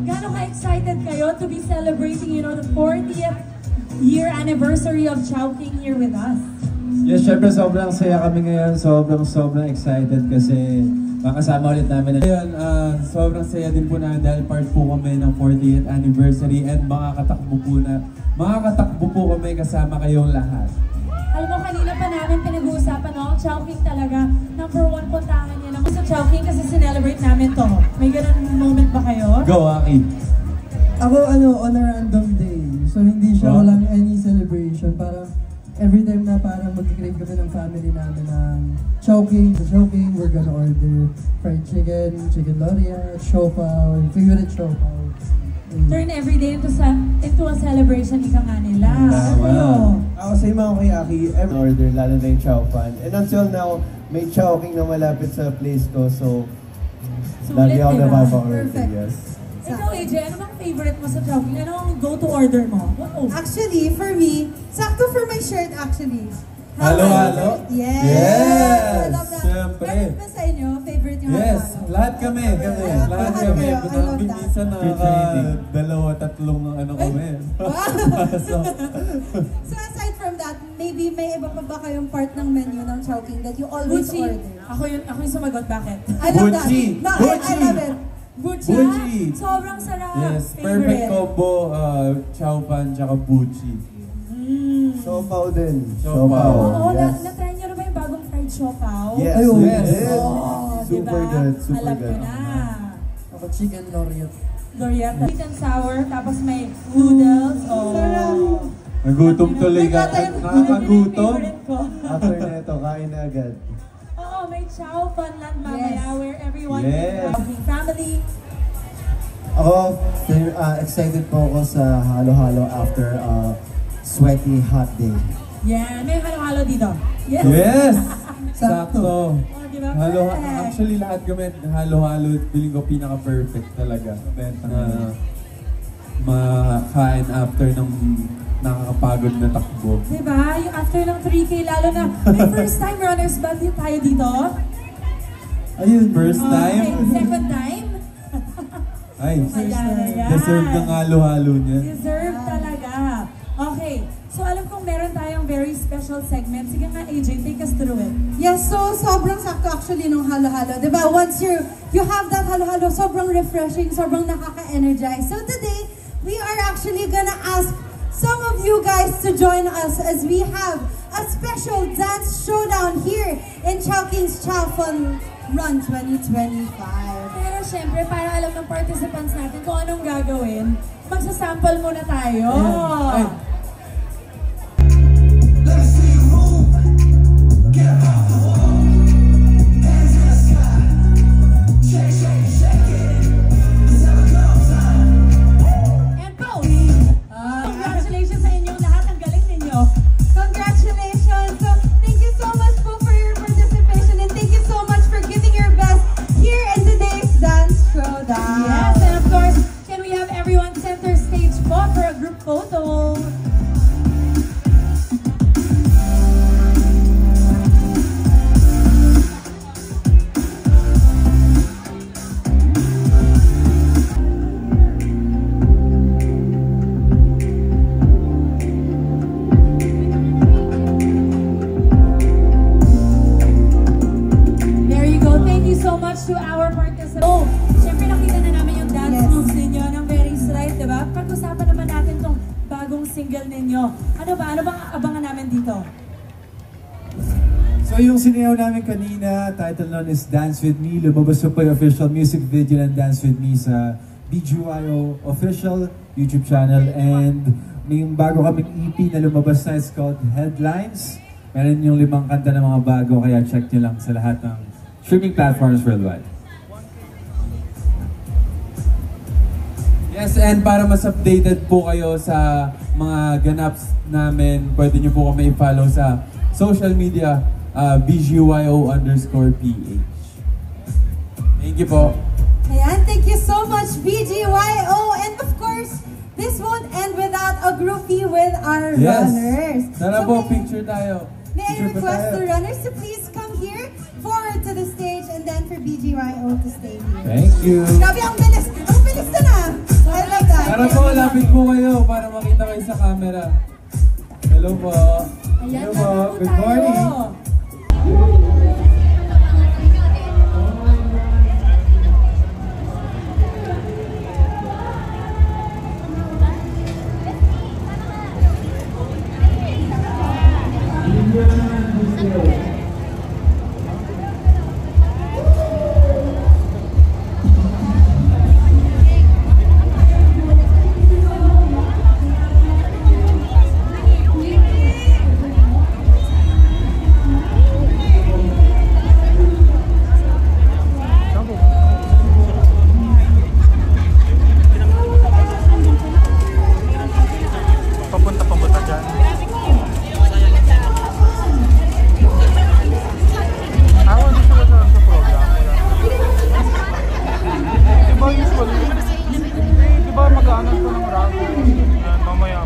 gaano ka-excited kayo to be celebrating, you know, the 40th year anniversary of Chowking here with us? Yes, syempre sobrang saya kami ngayon. Sobrang excited kasi makasama ulit namin. Ngayon, sobrang saya din po namin dahil part po kami ng 40th anniversary and makakatakbo po kami kasama kayong lahat. Alam mo, kanina pa namin pinag-uusapan, no? Chowking talaga, #1 puntahan niya naman sa Chowking kasi sinelebrate namin to. May ganun moment ba kayo? Go, Aki! Ako, on a random day. So, hindi siya walang any celebration. Parang every time na parang mag-crave kami ng family namin ng Chowking. Sa Chowking, we're gonna order fried chicken, chicken loria, siopaw, favorite siopaw. Turn every day into a celebration, ika nga nila. Ako sa mga kay Aki, every order, lalo na yung chow fan. And until now, may Chowking na malapit sa place ko, so lagi ako napapa-order, yes. Ikaw, AJ, ano bang favorite mo sa Chowking? Ano ang go-to order mo? Actually, for me, sakto for my shirt actually. Halo-halo? Yes! Yes! I love that. Siyempre. Meron ba sa inyo? Favorite yung Yes! halo-halo? Lahat kami! Lahat kami! Minsan dalawa, tatlong kami. So aside from that, maybe may iba pa ba kayong part ng menu ng Chowking that you always order? Ako yung sumagot, bakit? I love that. Buchi! No, I love it. Buchi! Sobrang sarap! Yes, perfect combo, chow pan tsaka buchi. Siopaw din. Oo, Yes. na-try niyo na ba yung bagong fried siopaw? Yes. Yes. Super good. Super Alam good. ko na. Ako, chicken loria. Sweet and sour, tapos may noodles. Nagutom tuloy ka. Nakakagutom. Favorite ko. After na ito, kain na agad. Oo, may chow funland mamaya where everyone Yes. is family. Ako, excited po ako sa halo-halo after sweaty hot day. Yeah, may halo-halo dito. Yes! Yes! Sakto. Diba? Actually, lahat kami halo-halo. Feeling ko pinaka-perfect talaga. Na makain after ng nakakapagod na takbo. Diba? Yung after ng 3K, lalo na may first time runners ba tayo dito? Ayun, first time? Okay, second time? Ay, deserve ng halo-halo niya. Deserve talaga. Okay, so alam kong meron tayong very special segment. Sige nga, AJ, take us through it. Yes, so sobrang sakto actually nung halo-halo. Diba? Once you have that halo-halo, sobrang refreshing, sobrang nakaka-energize. So today, we are actually gonna ask some of you guys to join us as we have a special dance showdown here in Chowking's Chow Fun Run 2025. Pero syempre, para alam ng participants natin kung anong gagawin, magsasample muna tayo. Congratulations sa inyong lahat. Ang galing ninyo. Congratulations! So, thank you so much po for your participation and thank you so much for giving your best here in today's Dance Showdown. Yes, and of course, can we have everyone center stage po for a group photo? To our participants. Oh, syempre nakita na namin yung dance moves ninyo ng Very Stride, diba? Pag-usapan naman natin tong bagong single ninyo. Ano bang abangan namin dito? So yung sinayaw namin kanina, title nun is Dance With Me. Lumabas po yung official music video ng Dance With Me sa BGYO official YouTube channel. And may yung bago kaming EP na lumabas na, it's called Headlines. Meron yung 5 kanta ng mga bago, kaya check nyo lang sa lahat ng streaming platforms worldwide. Yes, and para mas updated po kayo sa mga ganaps namin, pwede nyo po kami i-follow sa social media, BGYO_PH. Thank you po. Ayan, thank you so much, BGYO. And of course, this won't end without a groupie with our runners. Tara po, picture tayo. May I request the runners to please come here, forward to the stage, and then for BGYO to stay here. Thank you. Grabe, ang bilis! Ang bilis na! Tara po, lapit po kayo para makita kayo sa camera. Hello po. Ayan, Hello po. Good morning. Mamaya.